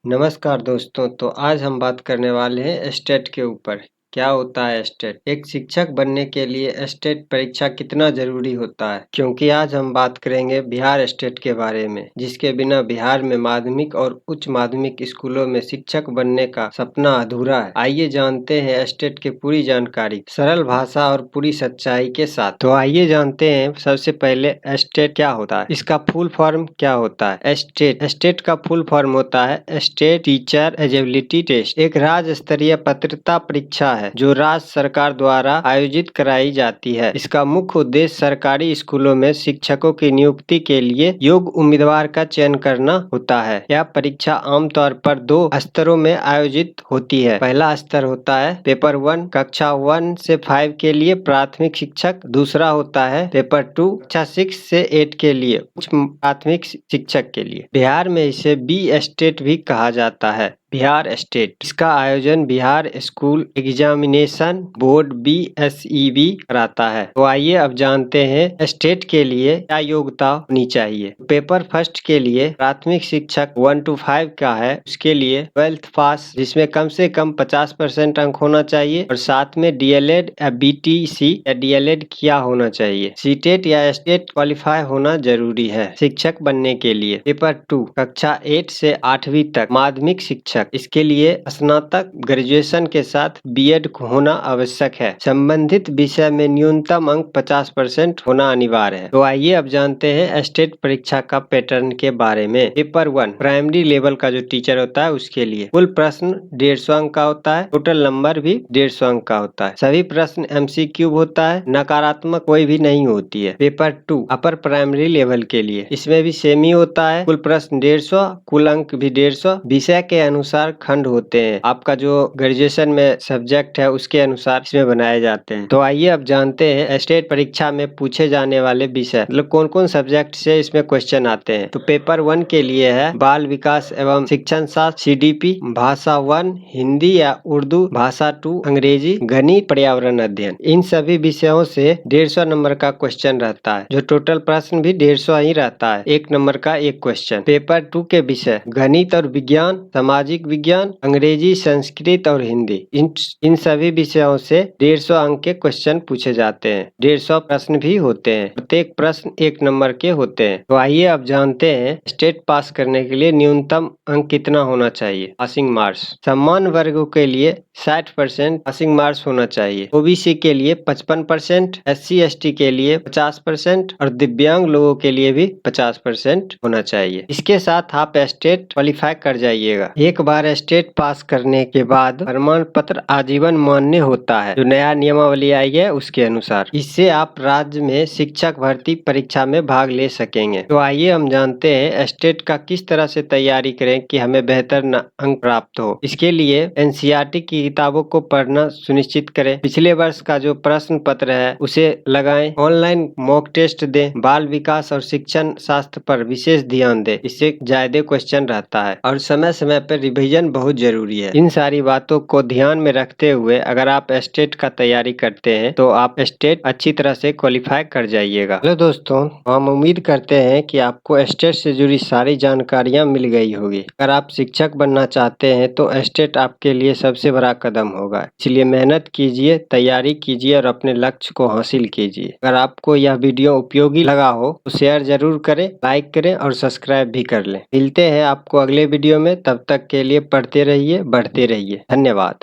नमस्कार दोस्तों, तो आज हम बात करने वाले हैं स्टेट के ऊपर। क्या होता है स्टेट? एक शिक्षक बनने के लिए स्टेट परीक्षा कितना जरूरी होता है? क्योंकि आज हम बात करेंगे बिहार स्टेट के बारे में, जिसके बिना बिहार में माध्यमिक और उच्च माध्यमिक स्कूलों में शिक्षक बनने का सपना अधूरा है। आइए जानते हैं स्टेट की पूरी जानकारी सरल भाषा और पूरी सच्चाई के साथ। तो आइए जानते हैं सबसे पहले स्टेट क्या होता है, इसका फुल फॉर्म क्या होता है। स्टेट का फुल फॉर्म होता है स्टेट टीचर एलिजिबिलिटी टेस्ट। एक राज्य स्तरीय पात्रता परीक्षा है जो राज्य सरकार द्वारा आयोजित कराई जाती है। इसका मुख्य उद्देश्य सरकारी स्कूलों में शिक्षकों की नियुक्ति के लिए योग्य उम्मीदवार का चयन करना होता है। यह परीक्षा आमतौर पर 2 स्तरों में आयोजित होती है। पहला स्तर होता है पेपर 1 कक्षा 1 से 5 के लिए प्राथमिक शिक्षक। दूसरा होता है पेपर 2 कक्षा 6 से 8 के लिए उच्च प्राथमिक शिक्षक के लिए। बिहार में इसे बी स्टेट भी कहा जाता है, बिहार स्टेट। इसका आयोजन Bihar school examination board BSEB कराता है। तो आइए अब जानते हैं स्टेट के लिए क्या योग्यता होनी चाहिए। पेपर फर्स्ट के लिए प्राथमिक शिक्षक 1 to 5 का है, उसके लिए 12th पास जिसमें कम से कम 50% अंक होना चाहिए और साथ में DLED या BTC या DLED किया होना चाहिए। सीटेट या स्टेट क्वालिफाई होना जरूरी है शिक्षक बनने के लिए। पेपर 2 कक्षा 8 से 8वीं तक माध्यमिक शिक्षक, इसके लिए स्नातक ग्रेजुएशन के साथ B.Ed होना आवश्यक है। संबंधित विषय में न्यूनतम अंक 50% होना अनिवार्य है। तो आइए अब जानते हैं स्टेट परीक्षा का पैटर्न के बारे में। पेपर 1 प्राइमरी लेवल का जो टीचर होता है उसके लिए कुल प्रश्न 150 अंक का होता है, टोटल नंबर भी 150 अंक का होता है। सभी प्रश्न MCQ होता है, नकारात्मक कोई भी नहीं होती है। पेपर 2 अपर प्राइमरी लेवल के लिए, इसमें भी सेम ही होता है, कुल प्रश्न 150, कुल अंक भी 150। विषय के अनुसार खंड होते हैं, आपका जो ग्रेजुएशन में सब्जेक्ट है उसके अनुसार इसमें बनाए जाते हैं। तो आइए अब जानते हैं स्टेट परीक्षा में पूछे जाने वाले विषय, मतलब कौन कौन सब्जेक्ट से इसमें क्वेश्चन आते हैं। तो पेपर 1 के लिए है बाल विकास एवं शिक्षण शास्त्र CDP, भाषा 1 हिंदी या उर्दू, भाषा 2 अंग्रेजी, गणित, पर्यावरण अध्ययन। इन सभी विषयों से 150 नंबर का क्वेश्चन रहता है, जो टोटल प्रश्न भी 150 ही रहता है, 1 नंबर का एक क्वेश्चन। पेपर 2 के विषय गणित और विज्ञान, सामाजिक विज्ञान, अंग्रेजी, संस्कृत और हिंदी, इन सभी विषयों से 150 अंक के क्वेश्चन पूछे जाते हैं। 150 प्रश्न भी होते हैं, प्रत्येक प्रश्न 1 नंबर के होते हैं। तो आइए अब जानते हैं स्टेट पास करने के लिए न्यूनतम अंक कितना होना चाहिए। पासिंग मार्क्स सामान्य वर्गों के लिए 60% पासिंग मार्क्स होना चाहिए, OBC के लिए 55%, SC ST के लिए 50% और दिव्यांग लोगों के लिए भी 50% होना चाहिए। इसके साथ आप स्टेट क्वालिफाई कर जाइएगा। एक बार स्टेट पास करने के बाद प्रमाण पत्र आजीवन मान्य होता है, जो नया नियमावली आई है उसके अनुसार। इससे आप राज्य में शिक्षक भर्ती परीक्षा में भाग ले सकेंगे। तो आइए हम जानते हैं स्टेट का किस तरह से तैयारी करें कि हमें बेहतर अंक प्राप्त हो। इसके लिए NCERT की किताबों को पढ़ना सुनिश्चित करें। पिछले वर्ष का जो प्रश्न पत्र है उसे लगाएं, ऑनलाइन मॉक टेस्ट दें, बाल विकास और शिक्षण शास्त्र पर विशेष ध्यान दें, इससे ज्यादा क्वेश्चन रहता है और समय समय पर रिवीजन बहुत जरूरी है। इन सारी बातों को ध्यान में रखते हुए अगर आप स्टेट का तैयारी करते हैं तो आप स्टेट अच्छी तरह से क्वालिफाई कर जाइएगा। हेलो दोस्तों, हम उम्मीद करते हैं कि आपको स्टेट से जुड़ी सारी जानकारियां मिल गई होगी। अगर आप शिक्षक बनना चाहते हैं तो स्टेट आपके लिए सबसे बड़ा कदम होगा, इसलिए मेहनत कीजिए, तैयारी कीजिए और अपने लक्ष्य को हासिल कीजिए। अगर आपको यह वीडियो उपयोगी लगा हो तो शेयर जरूर करें, लाइक करें और सब्सक्राइब भी कर लें। मिलते हैं आपको अगले वीडियो में, तब तक के लिए पढ़ते रहिए, बढ़ते रहिए। धन्यवाद।